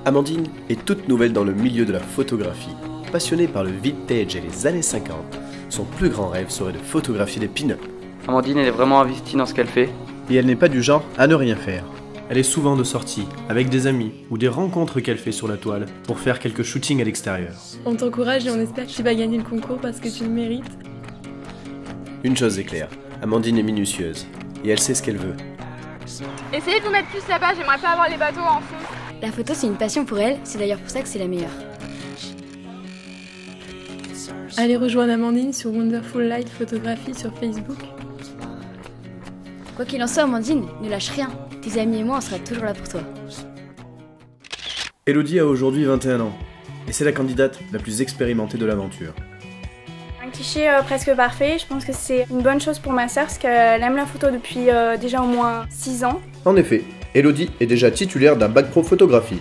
Amandine est toute nouvelle dans le milieu de la photographie. Passionnée par le vintage et les années 50, son plus grand rêve serait de photographier des pin-up. Amandine, elle est vraiment investie dans ce qu'elle fait. Et elle n'est pas du genre à ne rien faire. Elle est souvent de sortie, avec des amis ou des rencontres qu'elle fait sur la toile pour faire quelques shootings à l'extérieur. On t'encourage et on espère que tu vas gagner le concours parce que tu le mérites. Une chose est claire, Amandine est minutieuse et elle sait ce qu'elle veut. Essayez de vous mettre plus là-bas, j'aimerais pas avoir les bateaux en fond. La photo, c'est une passion pour elle, c'est d'ailleurs pour ça que c'est la meilleure. Allez rejoindre Amandine sur Wonderful Light Photographie sur Facebook. Quoi qu'il en soit, Amandine, ne lâche rien. Tes amis et moi, on sera toujours là pour toi. Elodie a aujourd'hui 21 ans et c'est la candidate la plus expérimentée de l'aventure. Un cliché presque parfait, je pense que c'est une bonne chose pour ma sœur parce qu'elle aime la photo depuis déjà au moins 6 ans. En effet, Elodie est déjà titulaire d'un bac pro photographie.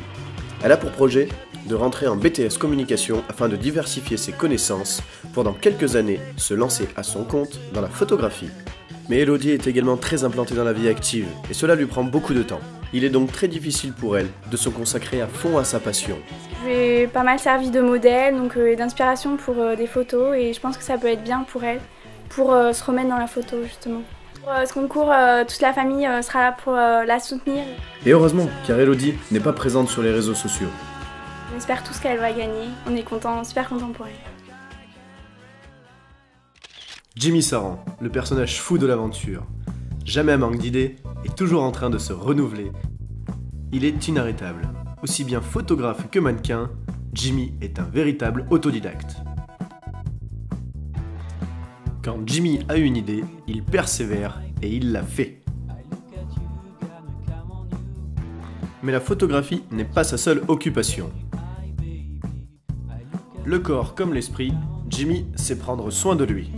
Elle a pour projet de rentrer en BTS communication afin de diversifier ses connaissances pour dans quelques années se lancer à son compte dans la photographie. Mais Elodie est également très implantée dans la vie active et cela lui prend beaucoup de temps. Il est donc très difficile pour elle de se consacrer à fond à sa passion. J'ai pas mal servi de modèle donc, et d'inspiration pour des photos et je pense que ça peut être bien pour elle, pour se remettre dans la photo justement. Pour ce concours, toute la famille sera là pour la soutenir. Et heureusement, car Elodie n'est pas présente sur les réseaux sociaux. On espère tous qu'elle va gagner, on est content, super content pour elle. Jimmy Saran, le personnage fou de l'aventure. Jamais un manque d'idées et toujours en train de se renouveler. Il est inarrêtable. Aussi bien photographe que mannequin, Jimmy est un véritable autodidacte. Quand Jimmy a une idée, il persévère et il la fait. Mais la photographie n'est pas sa seule occupation. Le corps comme l'esprit, Jimmy sait prendre soin de lui.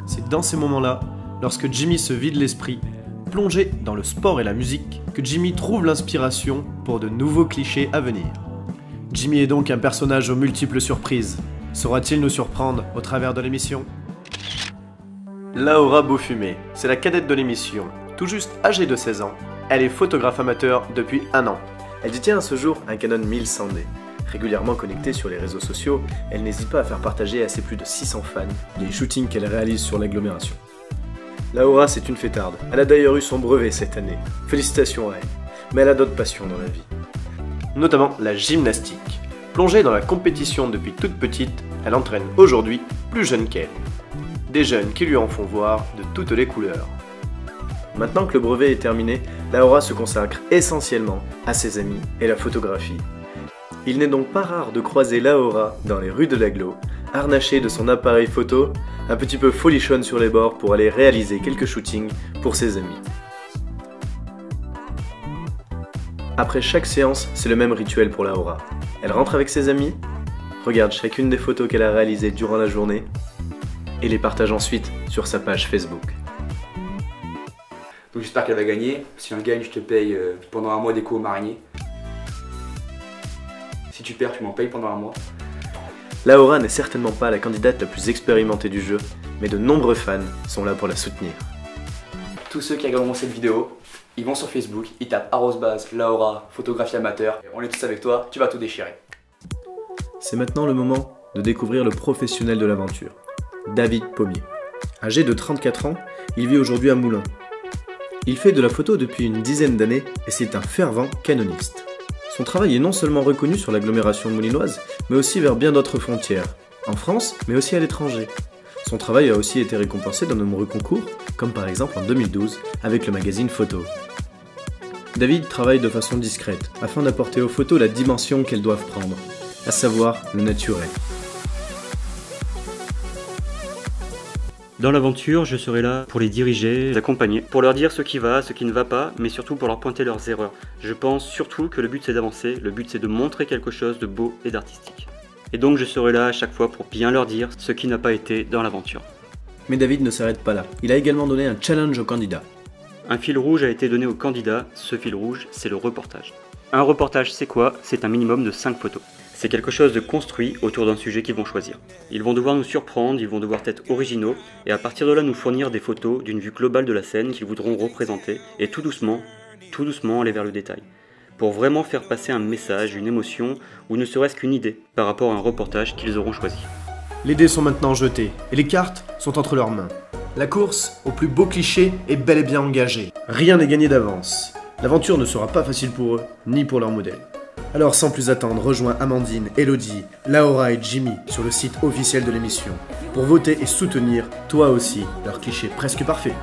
C'est dans ces moments-là, lorsque Jimmy se vide l'esprit, plongé dans le sport et la musique, que Jimmy trouve l'inspiration pour de nouveaux clichés à venir. Jimmy est donc un personnage aux multiples surprises. Saura-t-il nous surprendre au travers de l'émission? Laura Beaufumé, c'est la cadette de l'émission. Tout juste âgée de 16 ans, elle est photographe amateur depuis 1 an. Elle détient à ce jour un Canon 1100D. Régulièrement connectée sur les réseaux sociaux, elle n'hésite pas à faire partager à ses plus de 600 fans les shootings qu'elle réalise sur l'agglomération. Laura, c'est une fêtarde. Elle a d'ailleurs eu son brevet cette année. Félicitations à elle. Mais elle a d'autres passions dans la vie. Notamment la gymnastique. Plongée dans la compétition depuis toute petite, elle entraîne aujourd'hui plus jeunes qu'elle. Des jeunes qui lui en font voir de toutes les couleurs. Maintenant que le brevet est terminé, Laura se consacre essentiellement à ses amis et la photographie. Il n'est donc pas rare de croiser Laura dans les rues de l'agglo, harnachée de son appareil photo, un petit peu folichonne sur les bords pour aller réaliser quelques shootings pour ses amis. Après chaque séance, c'est le même rituel pour Laura. Elle rentre avec ses amis, regarde chacune des photos qu'elle a réalisées durant la journée et les partage ensuite sur sa page Facebook. Donc j'espère qu'elle va gagner. Si on gagne, je te paye pendant 1 mois d'éco au marinier. Si tu perds, tu m'en payes pendant 1 mois. Laura n'est certainement pas la candidate la plus expérimentée du jeu, mais de nombreux fans sont là pour la soutenir. Tous ceux qui regarderont cette vidéo, ils vont sur Facebook, ils tapent @Laura, photographie amateur. On est tous avec toi, tu vas tout déchirer. C'est maintenant le moment de découvrir le professionnel de l'aventure, David Pommier. Âgé de 34 ans, il vit aujourd'hui à Moulins. Il fait de la photo depuis une dizaine d'années et c'est un fervent canoniste. Son travail est non seulement reconnu sur l'agglomération moulinoise, mais aussi vers bien d'autres frontières, en France, mais aussi à l'étranger. Son travail a aussi été récompensé dans de nombreux concours, comme par exemple en 2012 avec le magazine Photo. David travaille de façon discrète, afin d'apporter aux photos la dimension qu'elles doivent prendre, à savoir le naturel. Dans l'aventure, je serai là pour les diriger, les accompagner, pour leur dire ce qui va, ce qui ne va pas, mais surtout pour leur pointer leurs erreurs. Je pense surtout que le but c'est d'avancer, le but c'est de montrer quelque chose de beau et d'artistique. Et donc je serai là à chaque fois pour bien leur dire ce qui n'a pas été dans l'aventure. Mais David ne s'arrête pas là, il a également donné un challenge aux candidats. Un fil rouge a été donné aux candidats, ce fil rouge c'est le reportage. Un reportage c'est quoi? C'est un minimum de 5 photos. C'est quelque chose de construit autour d'un sujet qu'ils vont choisir. Ils vont devoir nous surprendre, ils vont devoir être originaux, et à partir de là nous fournir des photos d'une vue globale de la scène qu'ils voudront représenter, et tout doucement, tout doucement aller vers le détail, pour vraiment faire passer un message, une émotion, ou ne serait-ce qu'une idée par rapport à un reportage qu'ils auront choisi. Les dés sont maintenant jetés et les cartes sont entre leurs mains. La course au plus beau cliché est bel et bien engagée. Rien n'est gagné d'avance. L'aventure ne sera pas facile pour eux, ni pour leur modèle. Alors sans plus attendre, rejoins Amandine, Elodie, Laura et Jimmy sur le site officiel de l'émission pour voter et soutenir, toi aussi, leur cliché presque parfait.